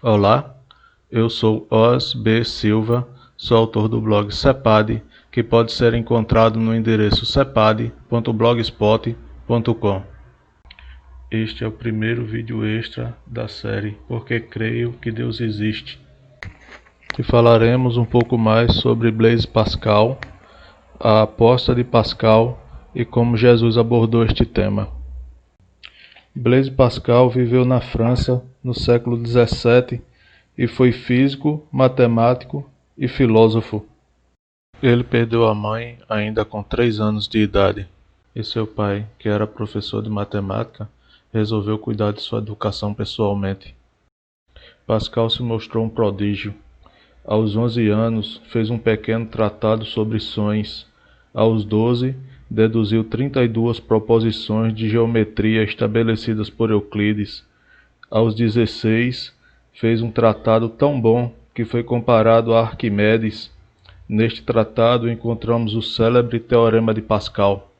Olá, eu sou Os B. Silva, sou autor do blog Cepad, que pode ser encontrado no endereço cepad.blogspot.com. Este é o primeiro vídeo extra da série Porque Creio que Deus Existe. E falaremos um pouco mais sobre Blaise Pascal, a aposta de Pascal e como Jesus abordou este tema. Blaise Pascal viveu na França no século XVII e foi físico, matemático e filósofo. Ele perdeu a mãe ainda com 3 anos de idade, e seu pai, que era professor de matemática, resolveu cuidar de sua educação pessoalmente. Pascal se mostrou um prodígio. Aos 11 anos, fez um pequeno tratado sobre sons. Aos 12, deduziu 32 proposições de geometria estabelecidas por Euclides. Aos 16, fez um tratado tão bom que foi comparado a Arquimedes. Neste tratado encontramos o célebre Teorema de Pascal.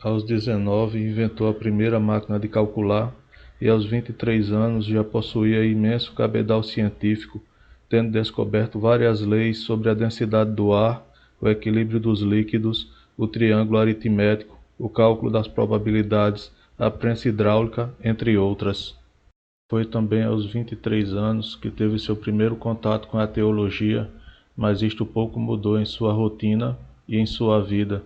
Aos 19, inventou a primeira máquina de calcular e aos 23 anos já possuía imenso cabedal científico, tendo descoberto várias leis sobre a densidade do ar, o equilíbrio dos líquidos, o triângulo aritmético, o cálculo das probabilidades, a prensa hidráulica, entre outras. Foi também aos 23 anos que teve seu primeiro contato com a teologia, mas isto pouco mudou em sua rotina e em sua vida.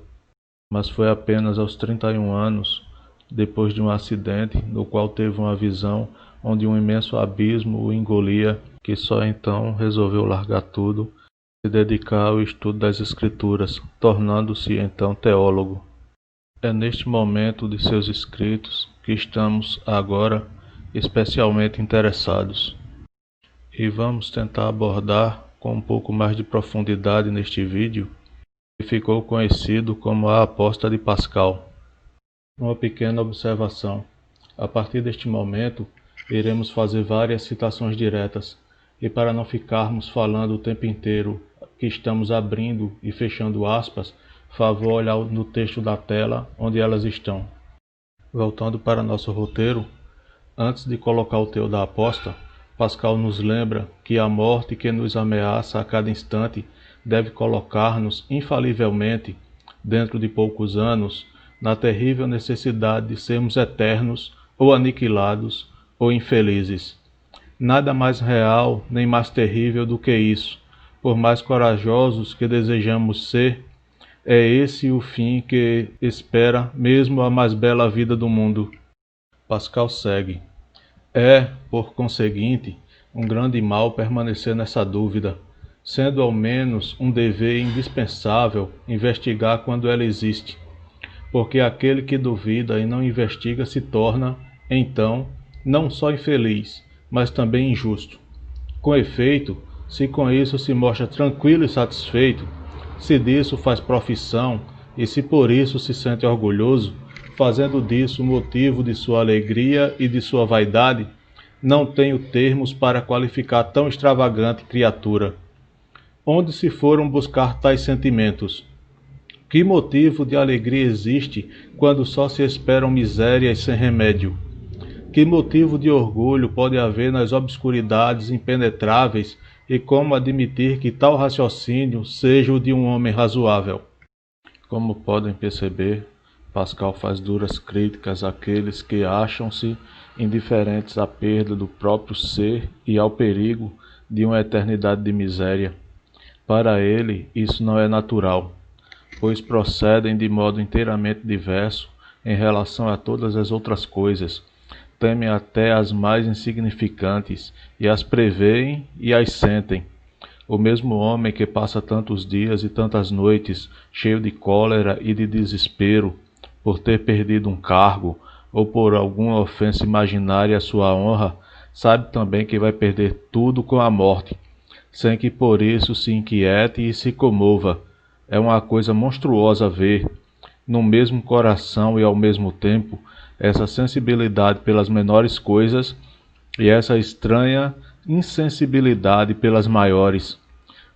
Mas foi apenas aos 31 anos, depois de um acidente no qual teve uma visão onde um imenso abismo o engolia, que só então resolveu largar tudo e se dedicar ao estudo das Escrituras, tornando-se então teólogo. É neste momento de seus escritos que estamos agora especialmente interessados. E vamos tentar abordar com um pouco mais de profundidade neste vídeo, que ficou conhecido como a aposta de Pascal. Uma pequena observação. A partir deste momento, iremos fazer várias citações diretas, e para não ficarmos falando o tempo inteiro que estamos abrindo e fechando aspas, favor olhar no texto da tela onde elas estão. Voltando para nosso roteiro, antes de colocar o teor da aposta, Pascal nos lembra que a morte que nos ameaça a cada instante deve colocar-nos infalivelmente, dentro de poucos anos, na terrível necessidade de sermos eternos ou aniquilados ou infelizes. Nada mais real nem mais terrível do que isso. Por mais corajosos que desejamos ser, é esse o fim que espera mesmo a mais bela vida do mundo. Pascal segue. É, por conseguinte, um grande mal permanecer nessa dúvida, sendo ao menos um dever indispensável investigar quando ela existe, porque aquele que duvida e não investiga se torna, então, não só infeliz, mas também injusto. Com efeito, se com isso se mostra tranquilo e satisfeito, se disso faz profissão e se por isso se sente orgulhoso, fazendo disso motivo de sua alegria e de sua vaidade, não tenho termos para qualificar tão extravagante criatura. Onde se foram buscar tais sentimentos? Que motivo de alegria existe quando só se esperam misérias sem remédio? Que motivo de orgulho pode haver nas obscuridades impenetráveis e como admitir que tal raciocínio seja o de um homem razoável? Como podem perceber, Pascal faz duras críticas àqueles que acham-se indiferentes à perda do próprio ser e ao perigo de uma eternidade de miséria. Para ele, isso não é natural, pois procedem de modo inteiramente diverso em relação a todas as outras coisas, temem até as mais insignificantes, e as preveem e as sentem. O mesmo homem que passa tantos dias e tantas noites cheio de cólera e de desespero por ter perdido um cargo ou por alguma ofensa imaginária à sua honra, sabe também que vai perder tudo com a morte, sem que por isso se inquiete e se comova. É uma coisa monstruosa ver, no mesmo coração e ao mesmo tempo, essa sensibilidade pelas menores coisas e essa estranha insensibilidade pelas maiores,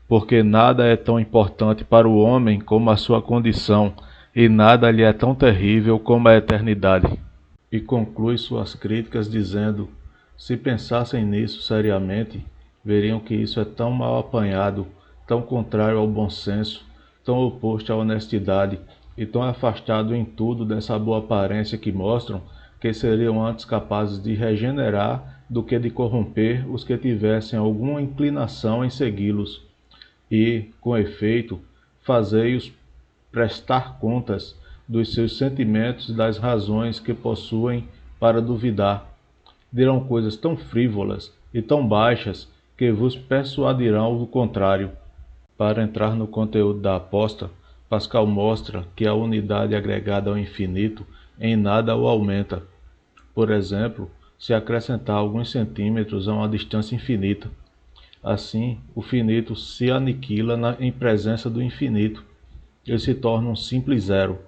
porque nada é tão importante para o homem como a sua condição, e nada lhe é tão terrível como a eternidade. E conclui suas críticas dizendo: Se pensassem nisso seriamente, veriam que isso é tão mal apanhado, tão contrário ao bom senso, tão oposto à honestidade e tão afastado em tudo dessa boa aparência que mostram, que seriam antes capazes de regenerar do que de corromper os que tivessem alguma inclinação em segui-los. E, com efeito, fazei-os prestar contas dos seus sentimentos e das razões que possuem para duvidar. Dirão coisas tão frívolas e tão baixas que vos persuadirão do contrário. Para entrar no conteúdo da aposta, Pascal mostra que a unidade agregada ao infinito em nada o aumenta. Por exemplo, se acrescentar alguns centímetros a uma distância infinita. Assim, o finito se aniquila em presença do infinito. Ele se torna um simples zero.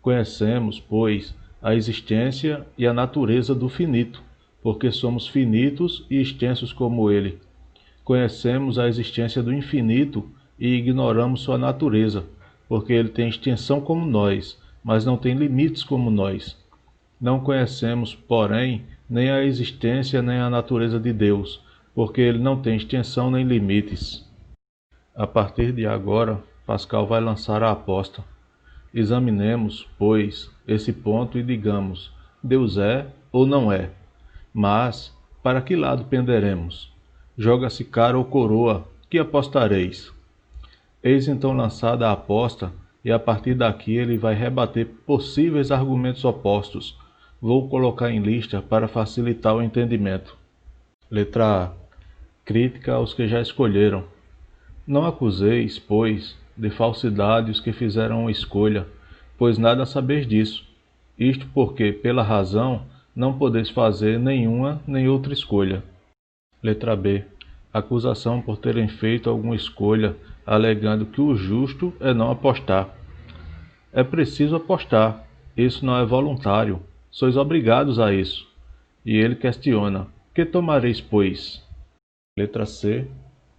Conhecemos, pois, a existência e a natureza do finito, porque somos finitos e extensos como ele. Conhecemos a existência do infinito e ignoramos sua natureza, porque ele tem extensão como nós, mas não tem limites como nós. Não conhecemos, porém, nem a existência nem a natureza de Deus, porque ele não tem extensão nem limites. A partir de agora, Pascal vai lançar a aposta. Examinemos, pois, esse ponto e digamos: Deus é ou não é? Mas, para que lado penderemos? Joga-se cara ou coroa, que apostareis? Eis então lançada a aposta, e a partir daqui ele vai rebater possíveis argumentos opostos. Vou colocar em lista para facilitar o entendimento. Letra A. Crítica aos que já escolheram. Não acuseis, pois, de falsidade os que fizeram uma escolha, pois nada sabeis disso. Isto porque, pela razão, não podeis fazer nenhuma nem outra escolha. Letra B. Acusação por terem feito alguma escolha, alegando que o justo é não apostar. É preciso apostar, isso não é voluntário, sois obrigados a isso. E ele questiona: que tomareis, pois? Letra C.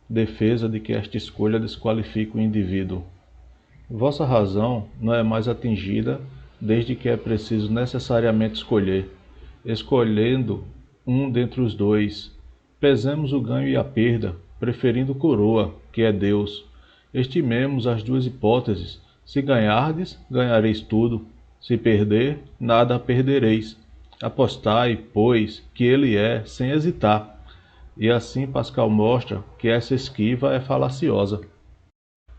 Defesa de que esta escolha desqualifica o indivíduo. Vossa razão não é mais atingida desde que é preciso necessariamente escolher. Escolhendo um dentre os dois, pesemos o ganho e a perda, preferindo coroa, que é Deus. Estimemos as duas hipóteses. Se ganhardes, ganhareis tudo. Se perder, nada perdereis. Apostai, pois, que ele é, sem hesitar. E assim Pascal mostra que essa esquiva é falaciosa.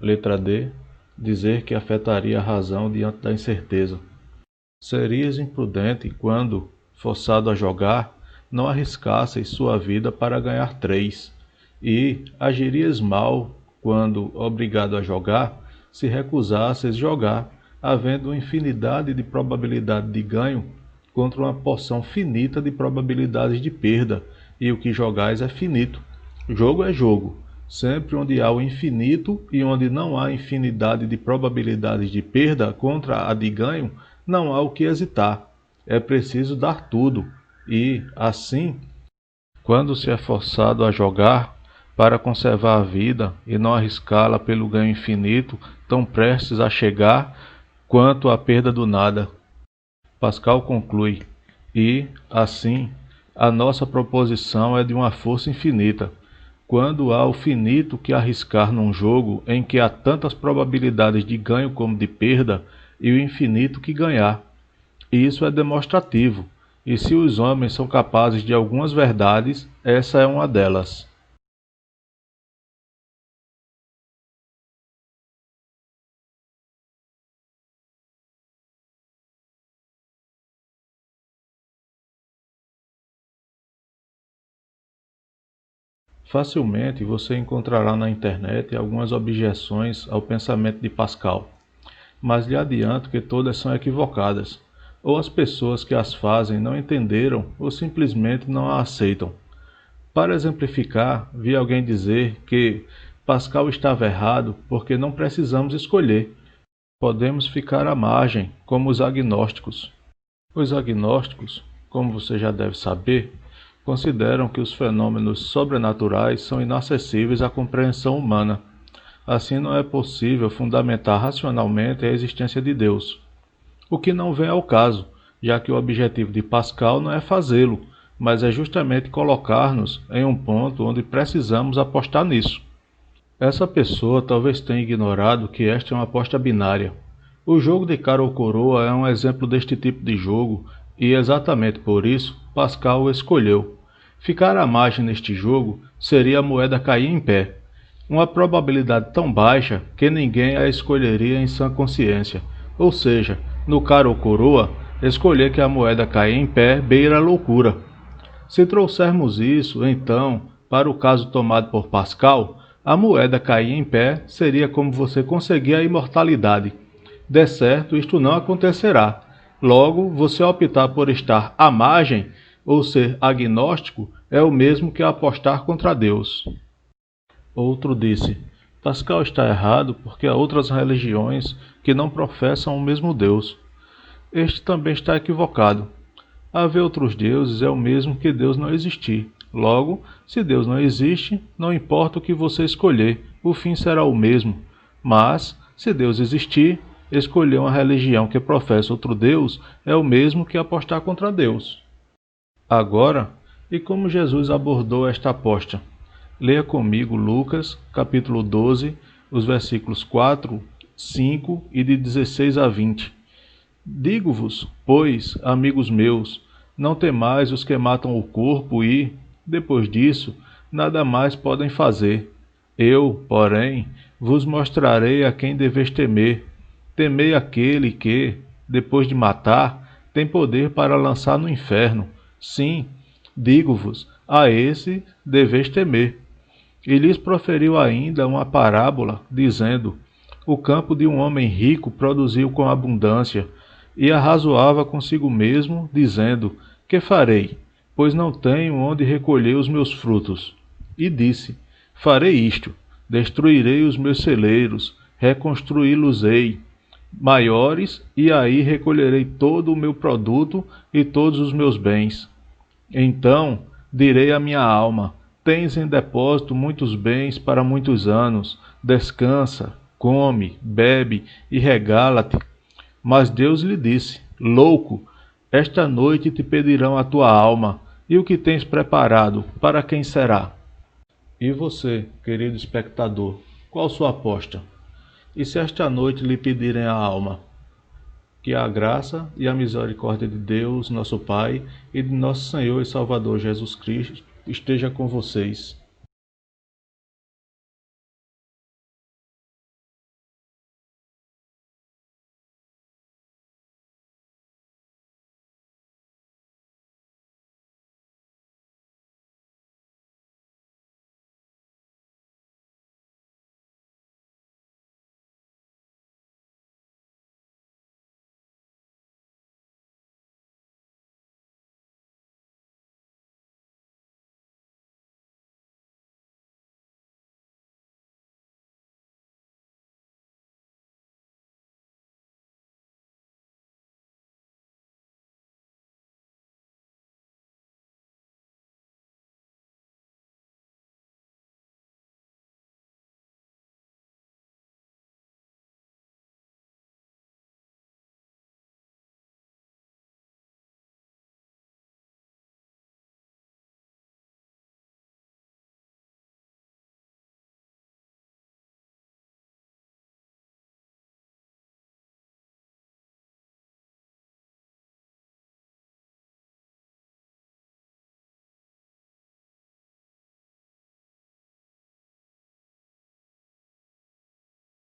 Letra D. Dizer que afetaria a razão diante da incerteza. Serias imprudente quando, forçado a jogar, não arriscasseis sua vida para ganhar 3, e agirias mal quando, obrigado a jogar, se recusasseis jogar, havendo infinidade de probabilidade de ganho contra uma porção finita de probabilidades de perda, e o que jogais é finito. Jogo é jogo. Sempre onde há o infinito e onde não há infinidade de probabilidades de perda contra a de ganho, não há o que hesitar. É preciso dar tudo. E, assim, quando se é forçado a jogar para conservar a vida e não arriscá-la pelo ganho infinito, tão prestes a chegar quanto a perda do nada. Pascal conclui: e, assim, a nossa proposição é de uma força infinita. Quando há o finito que arriscar num jogo em que há tantas probabilidades de ganho como de perda, e o infinito que ganhar. E isso é demonstrativo, e se os homens são capazes de algumas verdades, essa é uma delas. Facilmente você encontrará na internet algumas objeções ao pensamento de Pascal, mas lhe adianto que todas são equivocadas, ou as pessoas que as fazem não entenderam ou simplesmente não a aceitam. Para exemplificar, vi alguém dizer que Pascal estava errado porque não precisamos escolher. Podemos ficar à margem, como os agnósticos. Os agnósticos, como você já deve saber, consideram que os fenômenos sobrenaturais são inacessíveis à compreensão humana. Assim, não é possível fundamentar racionalmente a existência de Deus. O que não vem ao caso, já que o objetivo de Pascal não é fazê-lo, mas é justamente colocar-nos em um ponto onde precisamos apostar nisso. Essa pessoa talvez tenha ignorado que esta é uma aposta binária. O jogo de cara ou coroa é um exemplo deste tipo de jogo e exatamente por isso Pascal o escolheu. Ficar à margem neste jogo seria a moeda cair em pé. Uma probabilidade tão baixa que ninguém a escolheria em sã consciência. Ou seja, no cara ou coroa, escolher que a moeda caia em pé beira a loucura. Se trouxermos isso, então, para o caso tomado por Pascal, a moeda cair em pé seria como você conseguir a imortalidade. De certo, isto não acontecerá. Logo, você optar por estar à margem ou ser agnóstico é o mesmo que apostar contra Deus. Outro disse: Pascal está errado porque há outras religiões que não professam o mesmo Deus. Este também está equivocado. Haver outros deuses é o mesmo que Deus não existir. Logo, se Deus não existe, não importa o que você escolher, o fim será o mesmo. Mas, se Deus existir, escolher uma religião que professa outro Deus é o mesmo que apostar contra Deus. Agora, e como Jesus abordou esta aposta? Leia comigo Lucas, capítulo 12, os versículos 4, 5 e de 16 a 20. Digo-vos, pois, amigos meus, não temais os que matam o corpo e, depois disso, nada mais podem fazer. Eu, porém, vos mostrarei a quem deveis temer. Temei aquele que, depois de matar, tem poder para lançar no inferno. Sim, digo-vos, a esse deveis temer. E lhes proferiu ainda uma parábola, dizendo: O campo de um homem rico produziu com abundância, e arrazoava consigo mesmo, dizendo: Que farei? Pois não tenho onde recolher os meus frutos. E disse: Farei isto: destruirei os meus celeiros, reconstruí-los-ei maiores, e aí recolherei todo o meu produto e todos os meus bens. Então direi à minha alma: Tens em depósito muitos bens para muitos anos, descansa, come, bebe e regala-te. Mas Deus lhe disse: Louco, esta noite te pedirão a tua alma, e o que tens preparado, para quem será? E você, querido espectador, qual sua aposta? E se esta noite lhe pedirem a alma? Que a graça e a misericórdia de Deus, nosso Pai, e de nosso Senhor e Salvador Jesus Cristo esteja com vocês.